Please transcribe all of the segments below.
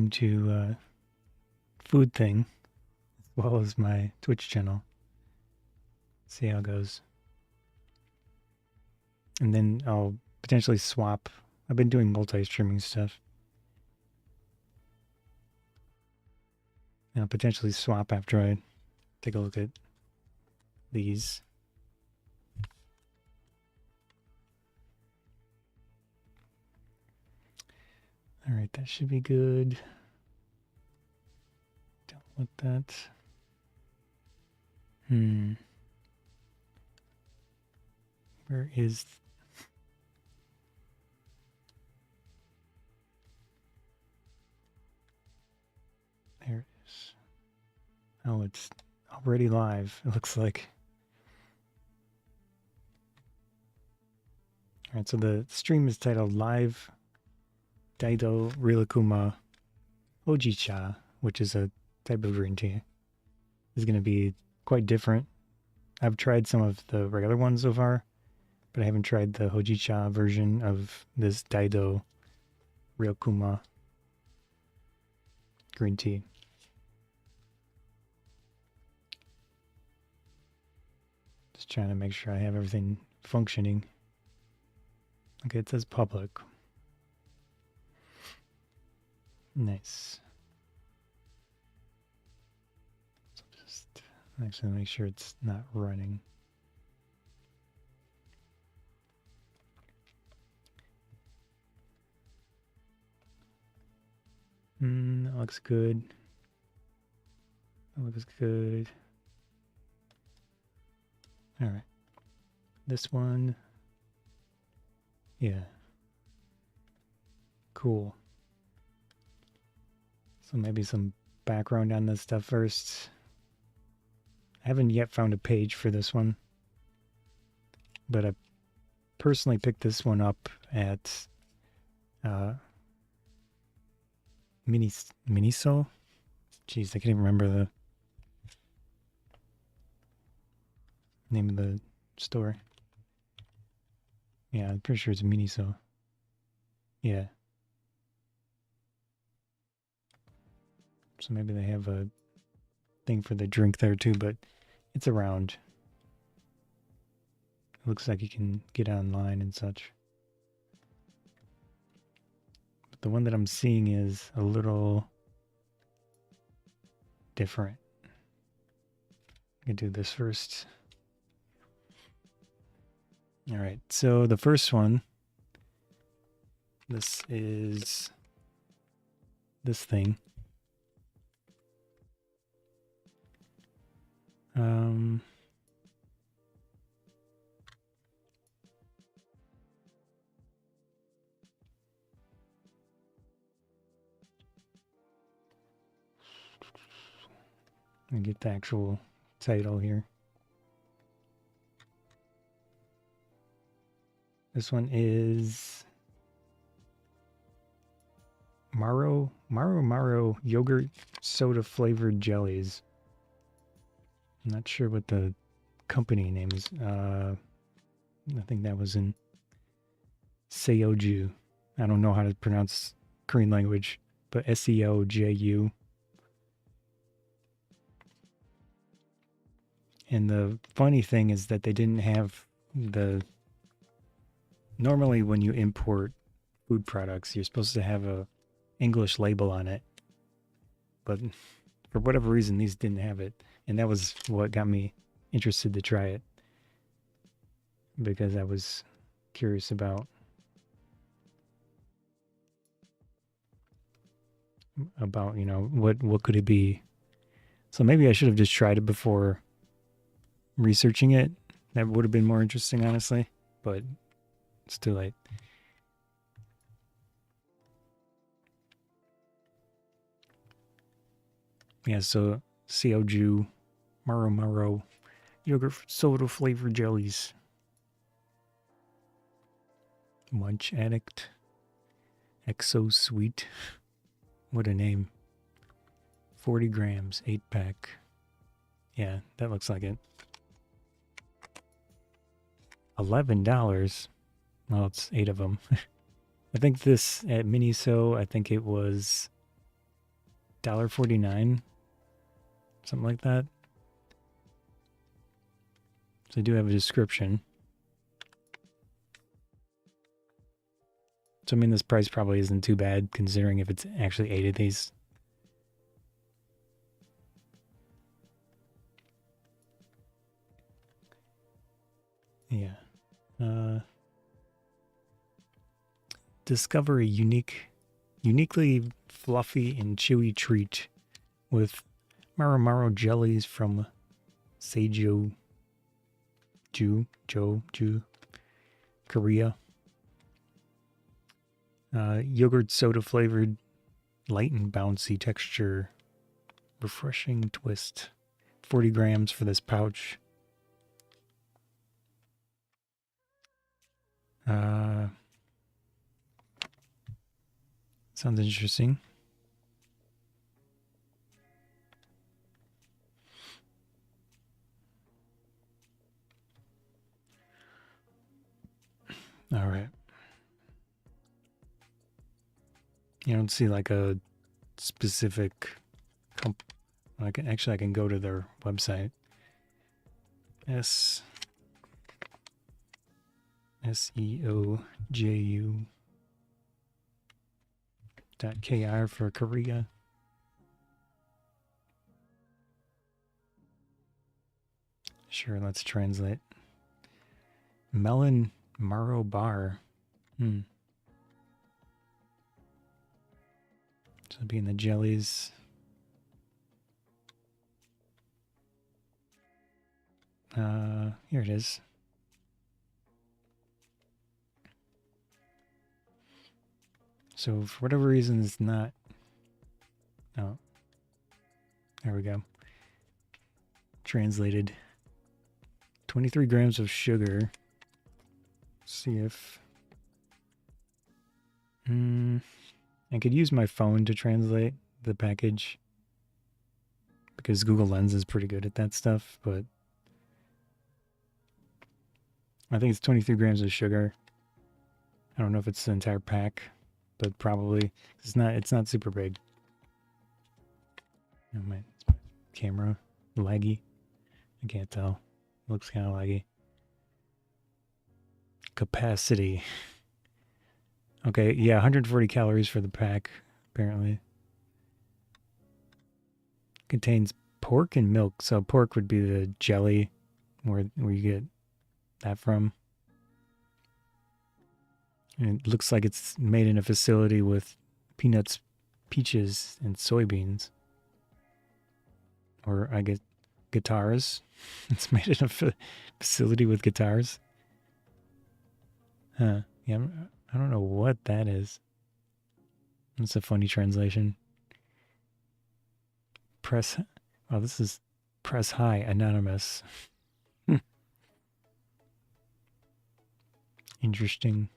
into food thing as well as my Twitch channel. See how it goes. And then I'll potentially swap. I've been doing multi-streaming stuff. And I'll potentially swap after I take a look at these. All right, that should be good. Don't want that. Where is... There it is. Oh, it's already live, it looks like. All right, so the stream is titled Live DyDo Rilakkuma Houjicha, which is a type of green tea. It's going to be quite different. I've tried some of the regular ones so far, but I haven't tried the Houjicha version of this DyDo Rilakkuma green tea. Just trying to make sure I have everything functioning. Okay, it says public. Nice. So just actually make sure it's not running. That looks good. That looks good. All right. This one. Yeah. Cool. So maybe some background on this stuff first. I haven't yet found a page for this one, but I personally picked this one up at Miniso. Jeez, I can't even remember the name of the store. Yeah, I'm pretty sure it's Miniso. Yeah. So maybe they have a thing for the drink there too, but it's around. It looks like you can get online and such. But the one that I'm seeing is a little different. I can do this first. All right, so the first one, this is this thing. Let me get the actual title here. This one is Maromaro yogurt soda flavored jellies. I'm not sure what the company name is. I think that was in Seoju. I don't know how to pronounce Korean language, but Seoju. And the funny thing is that they didn't have the... Normally when you import food products, you're supposed to have a English label on it. But for whatever reason, these didn't have it. And that was what got me interested to try it. Because I was curious about you know, what could it be? So maybe I should have just tried it before researching it. That would have been more interesting, honestly. But it's too late. Yeah, so Seoju Maromaro yogurt soda flavored jellies. Munch Addict. Exo Sweet. What a name. 40 grams, 8-pack. Yeah, that looks like it. $11. Well, it's 8 of them. I think this at Miniso, I think it was $1.49, something like that. So I do have a description. So I mean, this price probably isn't too bad considering if it's actually 8 of these. Yeah. Discover a uniquely fluffy and chewy treat with Maromaro jellies from Seijo, Korea. Yogurt soda flavored, light and bouncy texture, refreshing twist. 40 grams for this pouch. Sounds interesting. All right. You don't see like a specific I can go to their website. SEOJU.KR for Korea. Sure, let's translate. Melon Marrow Bar. So being the jellies. Here it is. So for whatever reason, it's not. Oh, there we go. Translated. 23 grams of sugar. See if I could use my phone to translate the package because Google Lens is pretty good at that stuff, but I think it's 23 grams of sugar. I don't know if it's the entire pack, but probably it's not super big. Oh, my camera laggy. I can't tell. It looks kind of laggy. Capacity. Okay, yeah, 140 calories for the pack, apparently. Contains pork and milk. So pork would be the jelly where you get that from. And it looks like it's made in a facility with peanuts, peaches, and soybeans. Or I get guitars. It's made in a facility with guitars. Huh. Yeah, I don't know what that is. That's a funny translation. Press. Oh, this is press high, anonymous. Interesting.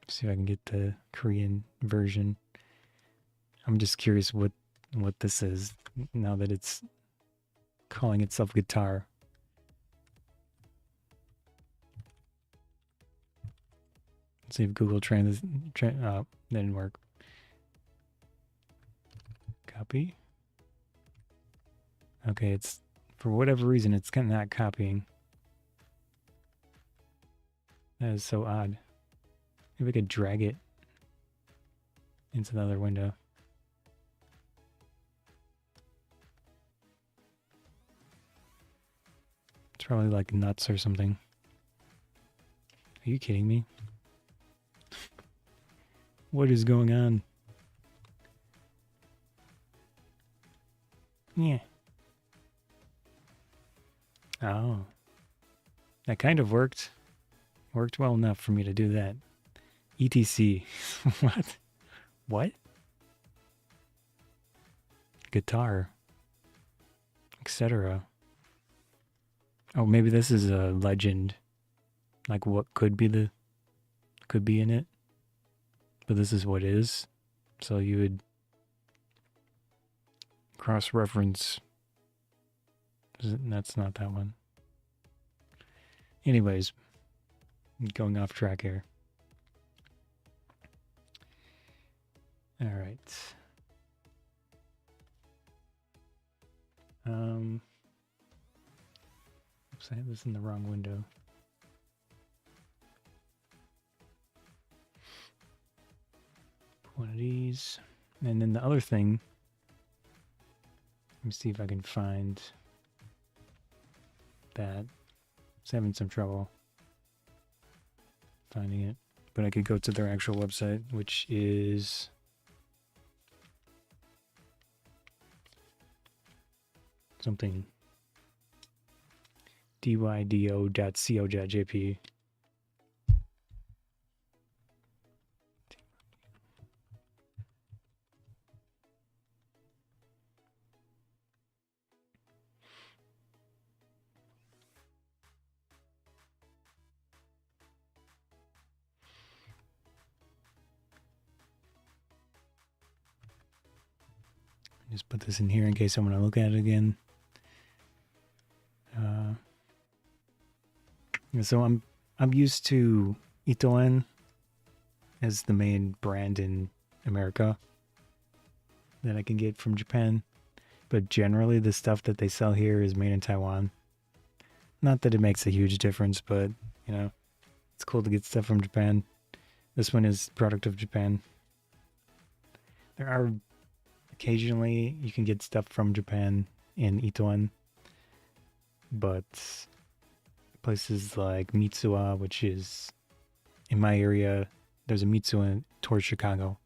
See if I can get the Korean version. I'm just curious what this is now that it's calling itself guitar. Let's see if Google didn't work. Copy. Okay, it's for whatever reason it's kind of not copying. That is so odd. Maybe I could drag it into the other window. It's probably like nuts or something. Are you kidding me? What is going on? Yeah. Oh. That kind of worked. Worked well enough for me to do that. ETC. What? What? Guitar. Etc. Oh, maybe this is a legend. Like what could be in it. But this is what is. So you would cross-reference. That's not that one. Anyways, going off track here. All right. Oops, I have this in the wrong window. One of these. And then the other thing, let me see if I can find that. I was having some trouble finding it, but I could go to their actual website, which is something dydo.co.jp. Just put this in here in case I want to look at it again. So I'm used to Itoen as the main brand in America that I can get from Japan, but generally the stuff that they sell here is made in Taiwan. Not that it makes a huge difference, but you know, it's cool to get stuff from Japan. This one is product of Japan. There are occasionally you can get stuff from Japan in Itoen, but places like Mitsuwa, which is in my area, there's a Mitsuwa towards Chicago,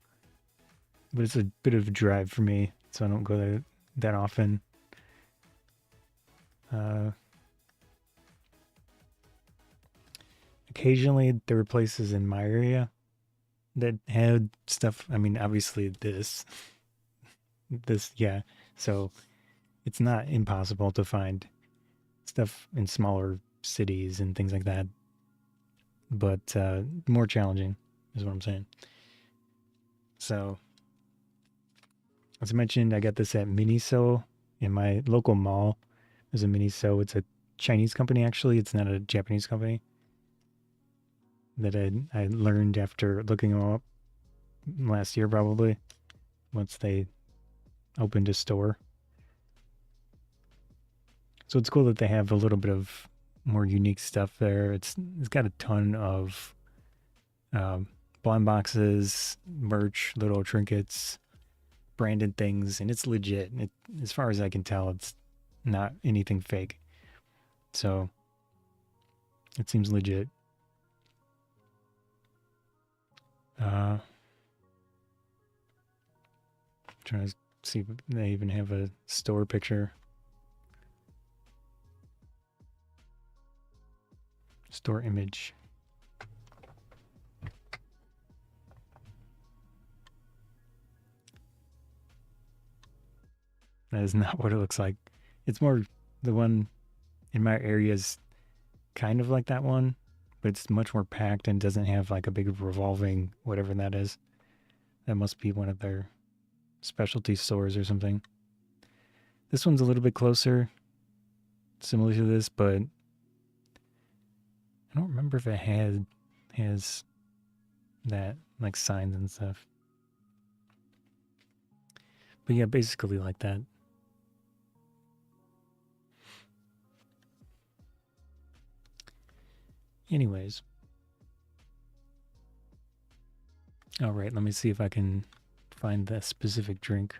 but it's a bit of a drive for me, so I don't go there that often. Occasionally there were places in my area that had stuff. I mean, obviously this, yeah. So it's not impossible to find stuff in smaller cities and things like that, but more challenging is what I'm saying. So, as I mentioned, I got this at Miniso in my local mall. There's a Miniso. It's a Chinese company, actually. It's not a Japanese company. That I learned after looking them up last year, probably, once they opened a store. So it's cool that they have a little bit of more unique stuff there. It's got a ton of blind boxes, merch, little trinkets, branded things, and it's legit. As far as I can tell, it's not anything fake. So it seems legit. Trying to see if they even have a store picture. Store image. That is not what it looks like. It's more, the one in my area is kind of like that one, but it's much more packed and doesn't have like a big revolving whatever that is. That must be one of their specialty stores or something. This one's a little bit closer, similar to this, but I don't remember if it has that, like signs and stuff. But yeah, basically like that. Anyways. All right, let me see if I can find that specific drink.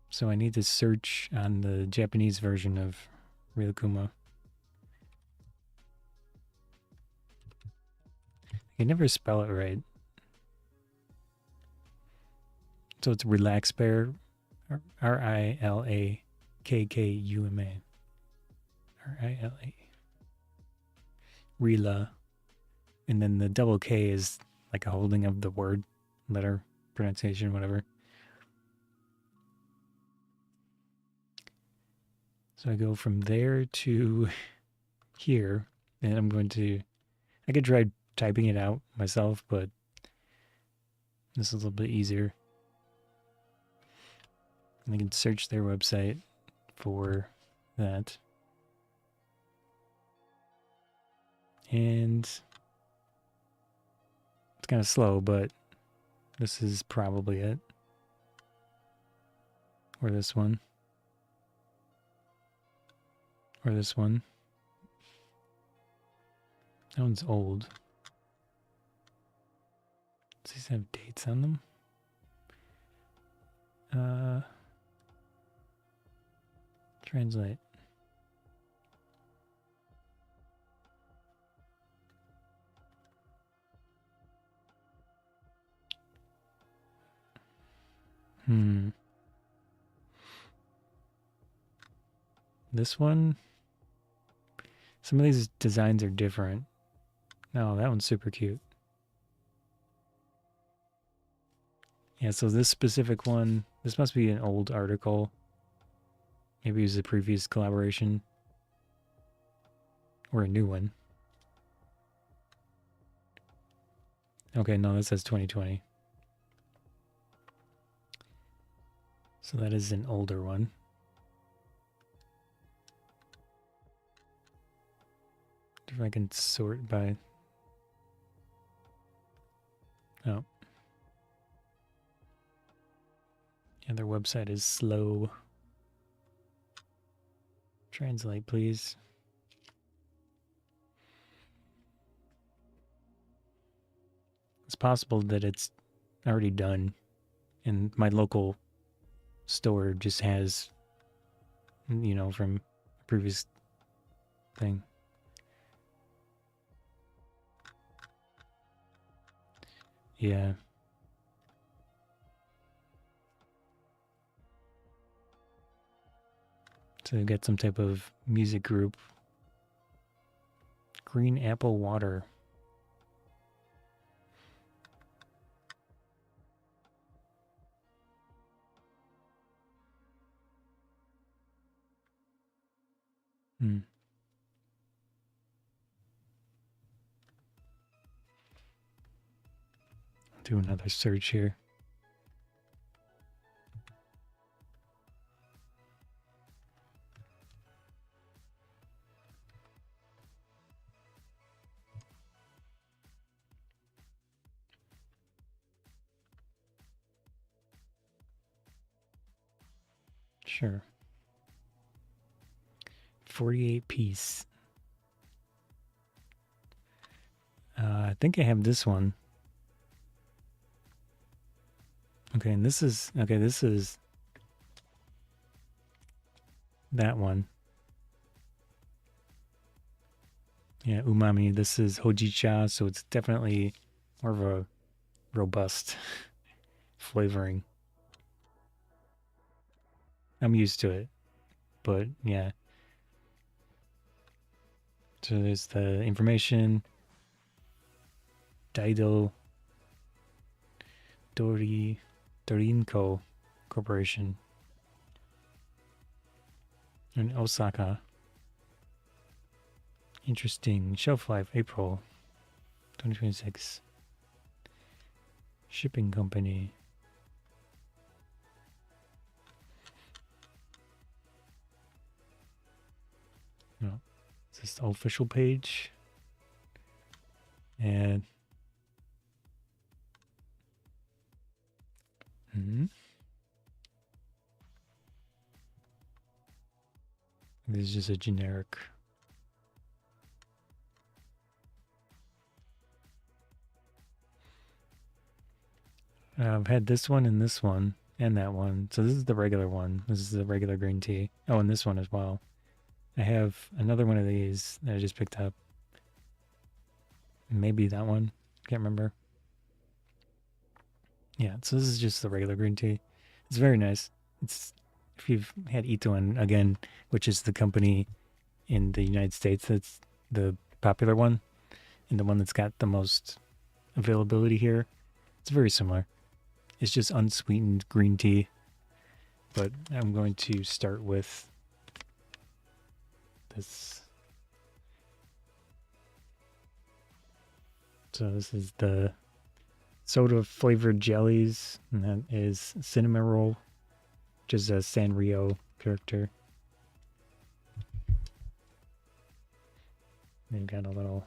So I need to search on the Japanese version of Rilakkuma. I can never spell it right. So it's Relax Bear, Rilakkuma. Rila. And then the double K is like a holding of the word, letter, pronunciation, whatever. So I go from there to here, and I'm going to, I could try typing it out myself, but this is a little bit easier. And I can search their website for that. And it's kind of slow, but this is probably it. Or this one. Or this one. That one's old. Does these have dates on them? Translate. This one, some of these designs are different. No, that one's super cute. Yeah, so this specific one, this must be an old article. Maybe it was a previous collaboration. Or a new one. Okay, no, that says 2020. So that is an older one. If I can sort by... Oh. Yeah, their website is slow. Translate, please. It's possible that it's already done, and my local store just has, you know, from a previous thing. Yeah. So they've got some type of music group. Green Apple Water. Do another search here. Sure. 48 piece. I think I have this one. Okay, and this is that one. Yeah, umami. This is Houjicha, so it's definitely more of a robust flavoring. I'm used to it, but yeah. So there's the information. DyDo Dorinco Corporation in Osaka. Interesting. Shelf life, April 2026. Shipping company. No. Is this the official page? And this is just a generic. I've had this one and this one and that one. So this is the regular one. This is the regular green tea. Oh, and this one as well. I have another one of these that I just picked up. Maybe that one. Can't remember. Yeah, so this is just the regular green tea. It's very nice. It's if you've had Itoen again, which is the company in the United States that's the popular one and the one that's got the most availability here. It's very similar. It's just unsweetened green tea. But I'm going to start with this. So this is the soda flavored jellies, and that is Cinnamoroll, which is a Sanrio character. They've got a little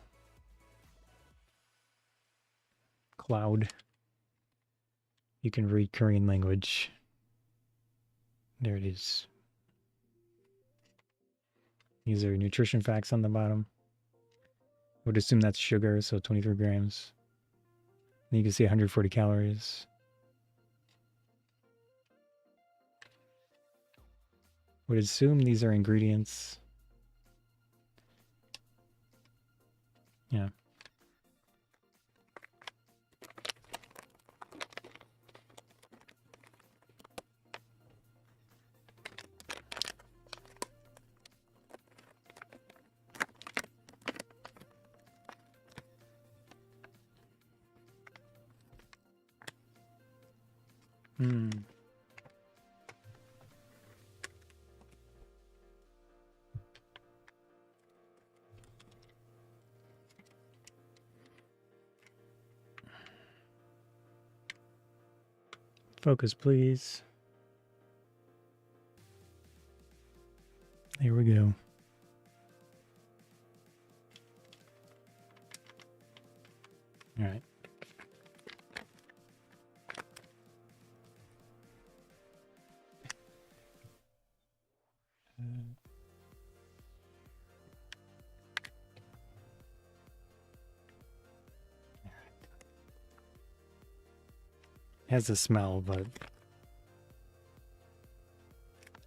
cloud. You can read Korean language. There it is. These are nutrition facts on the bottom. I would assume that's sugar, so 23 grams. And you can see 140 calories. Would assume these are ingredients. Yeah. Hmm. Focus, please. Here we go. All right. Has a smell, but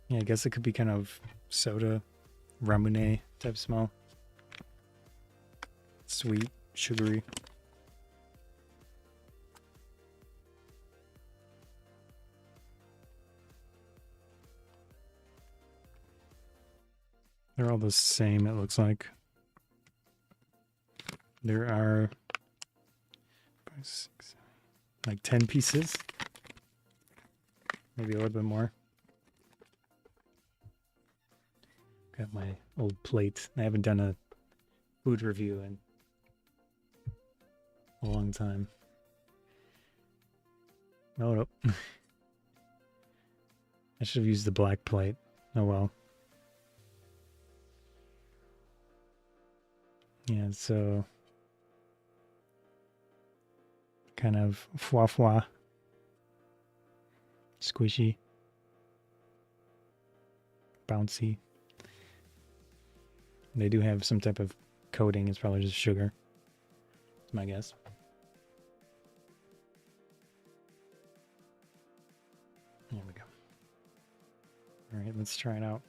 yeah, I guess it could be kind of soda, ramune type smell. Sweet, sugary. They're all the same, it looks like. There are 5, 6, like 10 pieces. Maybe a little bit more. Got my old plate. I haven't done a food review in a long time. Oh, nope. I should have used the black plate. Oh well. Yeah, so kind of foie, squishy, bouncy. They do have some type of coating. It's probably just sugar. That's my guess. There we go. All right, let's try it out.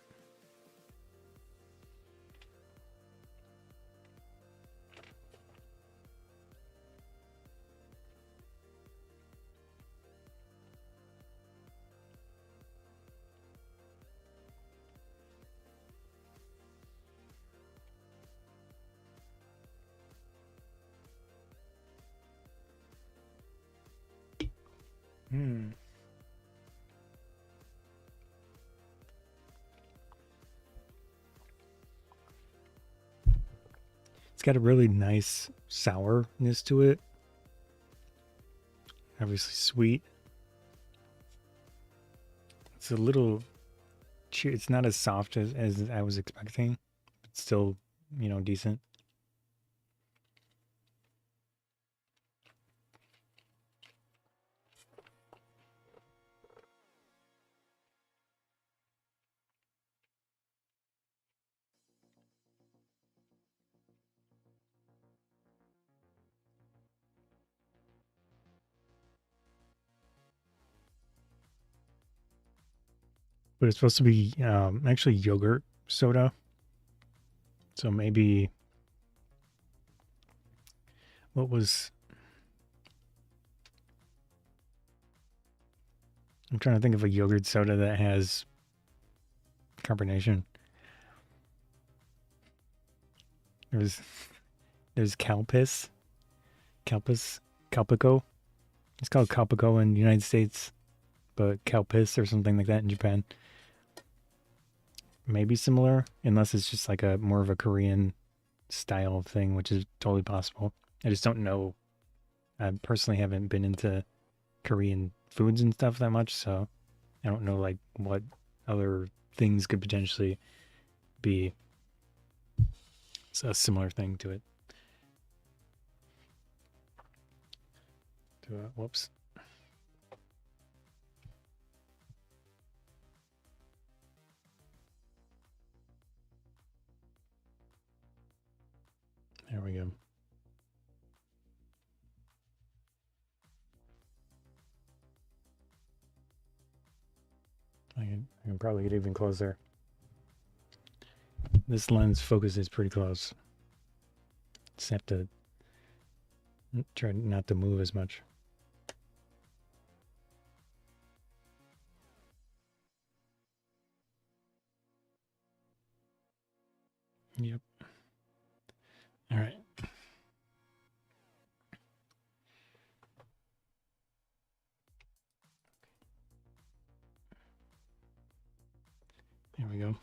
Hmm. It's got a really nice sourness to it. Obviously sweet. It's a little, it's not as soft as I was expecting. It's still, decent. But it's supposed to be actually yogurt soda. So maybe what was, I'm trying to think of a yogurt soda that has carbonation. There's Calpis, Calpico. It's called Calpico in the United States, but Calpis or something like that in Japan. Maybe similar, unless it's just like a more of a Korean style thing, which is totally possible. I just don't know. I personally haven't been into Korean foods and stuff that much, so I don't know like what other things could potentially be a similar thing to it. Whoops. I can probably get even closer. This lens focus is pretty close. Just have to try not to move as much. Yep. All right. There we go.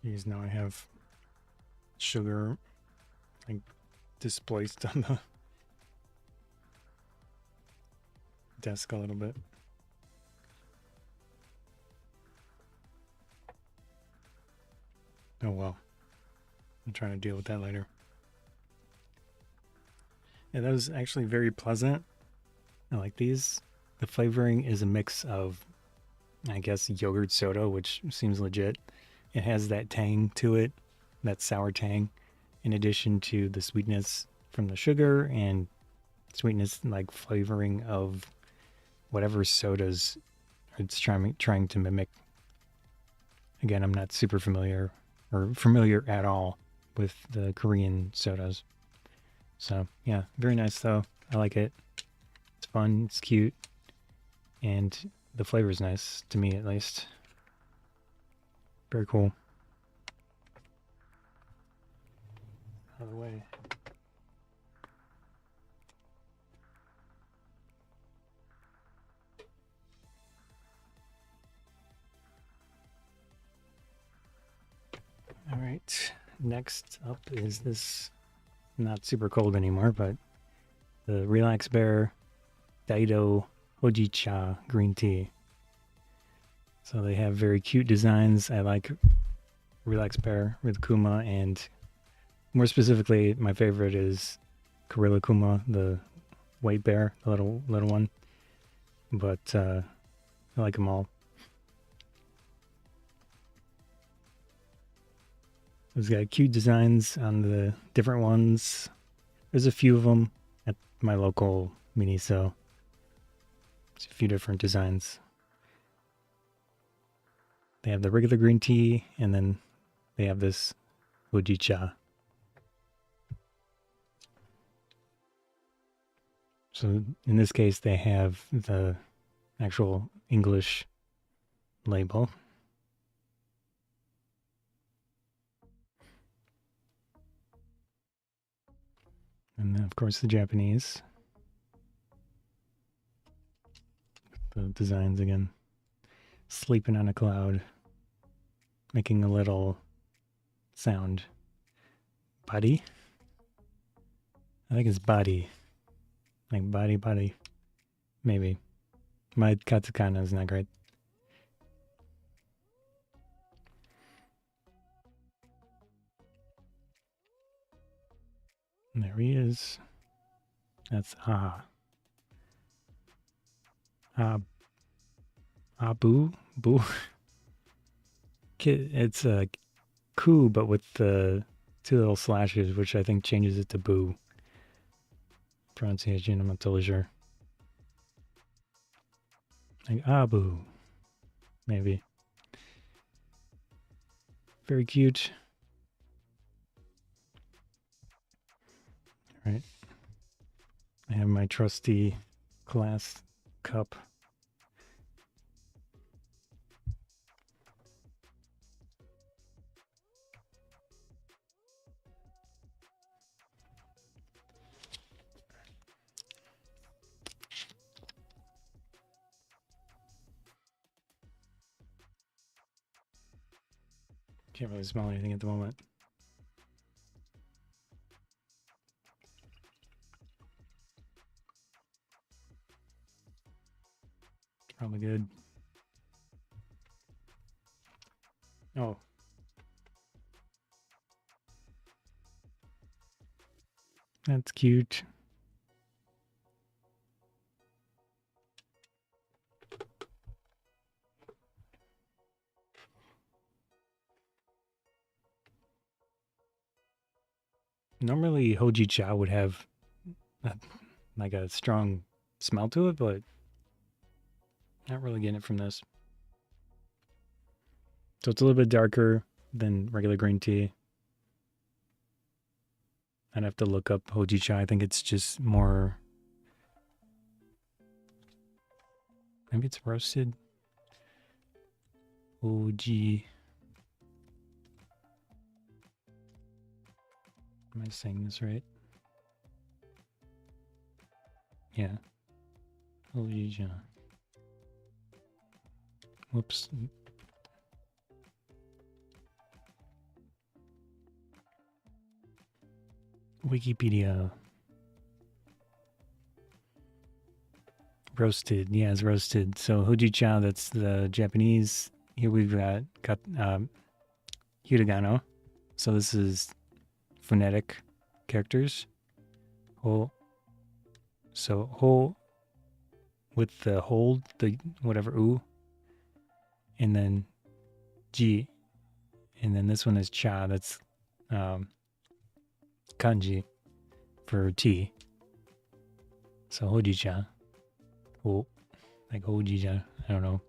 Because now I have sugar like displaced on the desk a little bit. Oh well. I'm trying to deal with that later. Yeah, that was actually very pleasant. I like these. The flavoring is a mix of, I guess, yogurt soda, which seems legit. It has that tang to it, that sour tang, in addition to the sweetness from the sugar and sweetness like flavoring of whatever sodas it's trying to mimic. Again, I'm not super familiar or familiar at all with the Korean sodas. So yeah, very nice though. I like it. It's fun, it's cute, and the flavor is nice, to me at least. Very cool. Out of the way. All right, next up is this, not super cold anymore, but the Relax Bear DyDo Houjicha green tea. So they have very cute designs. I like Relax Bear Rilakkuma, and more specifically, my favorite is Rilakkuma, the white bear, the little one. But I like them all. It's got cute designs on the different ones. There's a few of them at my local Miniso. There's a few different designs. They have the regular green tea, and then they have this Houjicha. So in this case, they have the actual English label. And then, of course, the Japanese. The designs again. Sleeping on a cloud. Making a little sound. Buddy? I think it's body. Like body. Maybe. My katakana is not great. And there he is. That's boo. It's a ku, but with the two little slashes, which I think changes it to boo. Pronunciation, I'm not totally sure. Like boo. Maybe. Very cute. All right. I have my trusty glass cup. Can't really smell anything at the moment. It's probably good. Oh. That's cute. Normally, Houjicha would have like a strong smell to it, but not really getting it from this. So it's a little bit darker than regular green tea. I'd have to look up Houjicha. I think it's just more... Maybe it's roasted. Houji... Am I saying this right? Yeah. Houjicha. Whoops. Wikipedia. Roasted. Yeah, it's roasted. So Houjicha, that's the Japanese. Here we've got hiragana. So this is phonetic characters. Ho. So ho with the hold, the whatever u. And then ji. And then this one is cha. That's kanji for tea. So Houjicha. Oh, like Houjicha. I don't know.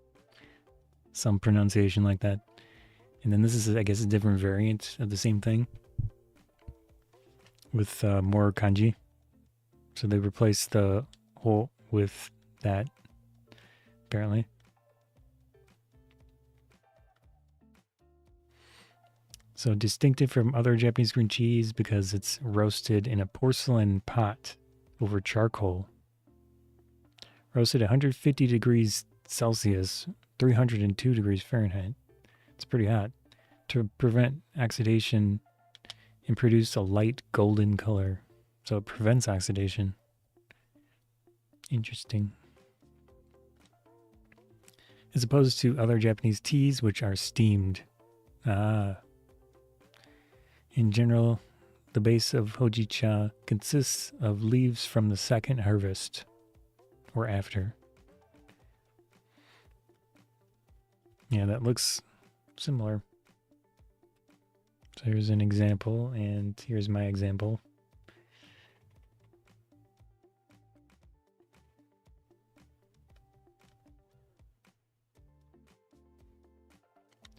Some pronunciation like that. And then this is, I guess, a different variant of the same thing with more kanji. So they replaced the ho with that, apparently. So distinctive from other Japanese green teas because it's roasted in a porcelain pot over charcoal. Roasted at 150 degrees Celsius, 302 degrees Fahrenheit. It's pretty hot. To prevent oxidation and produce a light golden color. So it prevents oxidation. Interesting. As opposed to other Japanese teas, which are steamed. In general, the base of Houjicha consists of leaves from the second harvest or after. Yeah, that looks similar. So here's an example, and here's my example.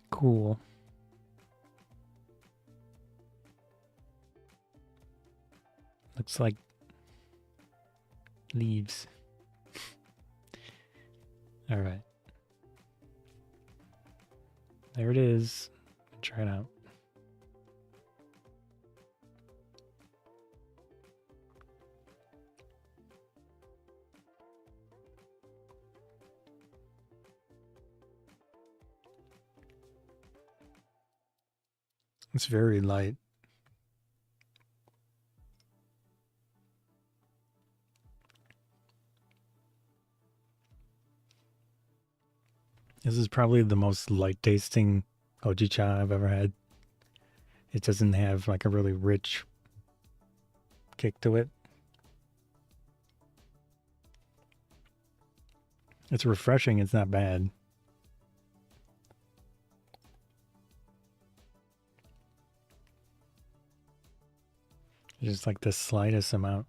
Cool. Looks like leaves. All right. There it is. Try it out. It's very light. This is probably the most light tasting Houjicha I've ever had. It doesn't have like a really rich kick to it. It's refreshing, it's not bad. Just like the slightest amount.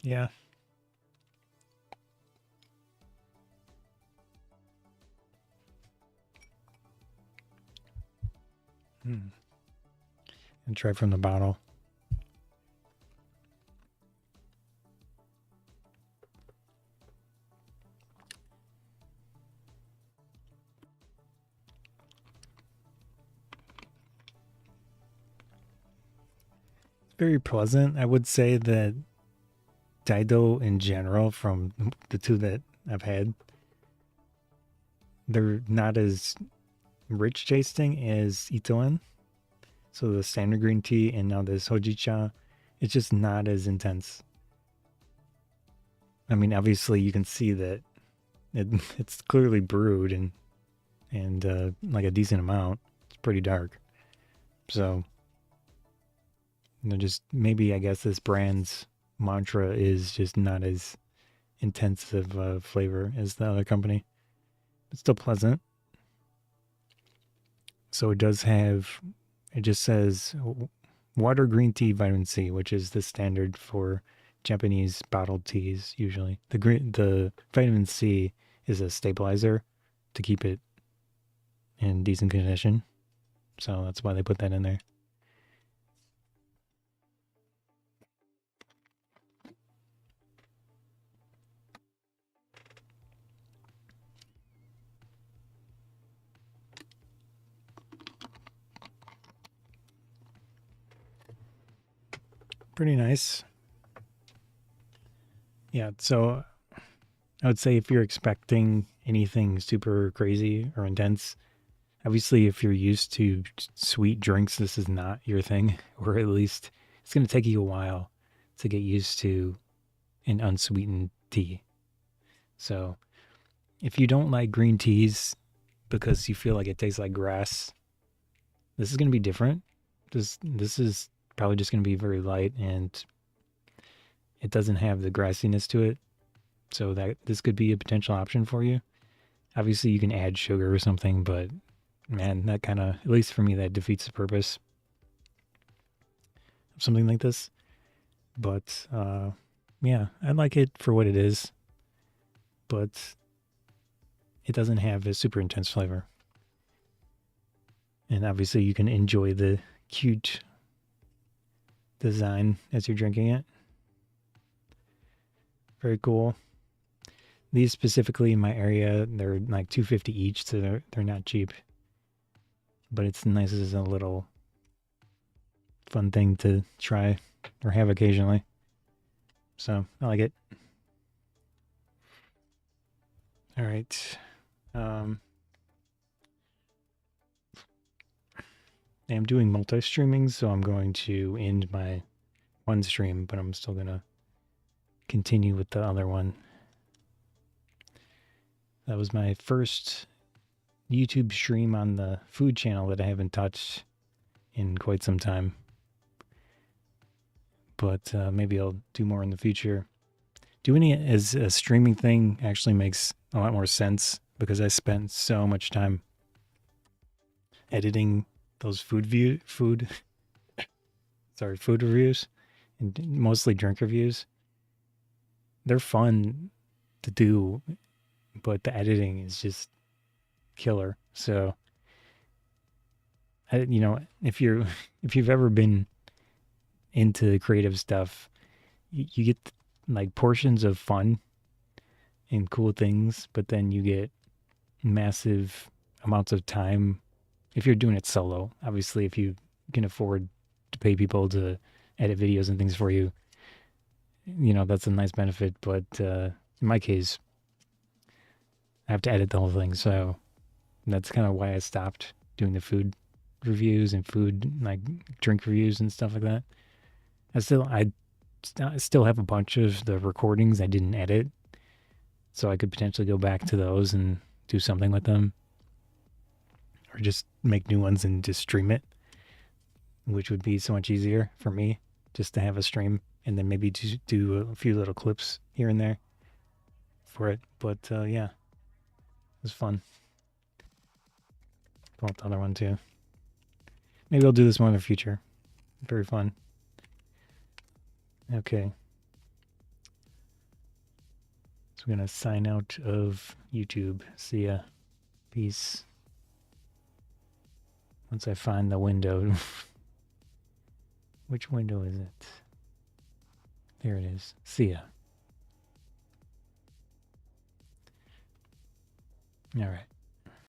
Yeah. And try from the bottle. Very pleasant. I would say that DyDo in general, from the two that I've had, they're not as rich tasting as Itoen. So the standard green tea and now this Houjicha, it's just not as intense. I mean, obviously you can see that it's clearly brewed and like a decent amount. It's pretty dark. So, just maybe I guess this brand's mantra is just not as intensive flavor as the other company. It's still pleasant. So it does have, it just says water, green tea, vitamin C, which is the standard for Japanese bottled teas usually. The vitamin C is a stabilizer to keep it in decent condition. So that's why they put that in there. Pretty nice. Yeah, so I would say if you're expecting anything super crazy or intense, obviously if you're used to sweet drinks, this is not your thing, or at least it's going to take you a while to get used to an unsweetened tea. So if you don't like green teas because you feel like it tastes like grass, this is going to be different. This is probably just going to be very light, and it doesn't have the grassiness to it. So that this could be a potential option for you. Obviously you can add sugar or something, but man, that kind of, at least for me, that defeats the purpose of something like this. But yeah, I like it for what it is, but it doesn't have a super intense flavor. And obviously you can enjoy the cute design as you're drinking it. Very cool. These specifically in my area, they're like $2.50 each, so they're not cheap. But it's nice as a little fun thing to try or have occasionally. So I like it. All right. I'm doing multi-streaming, so I'm going to end my one stream, but I'm still gonna continue with the other one. That was my first YouTube stream on the food channel that I haven't touched in quite some time. But maybe I'll do more in the future. Doing it as a streaming thing actually makes a lot more sense because I spent so much time editing those food reviews, and mostly drink reviews. They're fun to do, but the editing is just killer. So, if you've ever been into creative stuff, you get like portions of fun and cool things, but then you get massive amounts of time if you're doing it solo. Obviously, if you can afford to pay people to edit videos and things for you, that's a nice benefit. But in my case, I have to edit the whole thing, so that's kind of why I stopped doing the food reviews and food like drink reviews and stuff like that. I still have a bunch of the recordings I didn't edit, so I could potentially go back to those and do something with them, or just make new ones and just stream it, which would be so much easier for me just to have a stream and then maybe to do a few little clips here and there for it. But yeah, it was fun. Pull up the other one too. Maybe I'll do this more in the future. Very fun. Okay. So we're going to sign out of YouTube. See ya. Peace. Once I find the window. Which window is it? There it is. See ya. All right.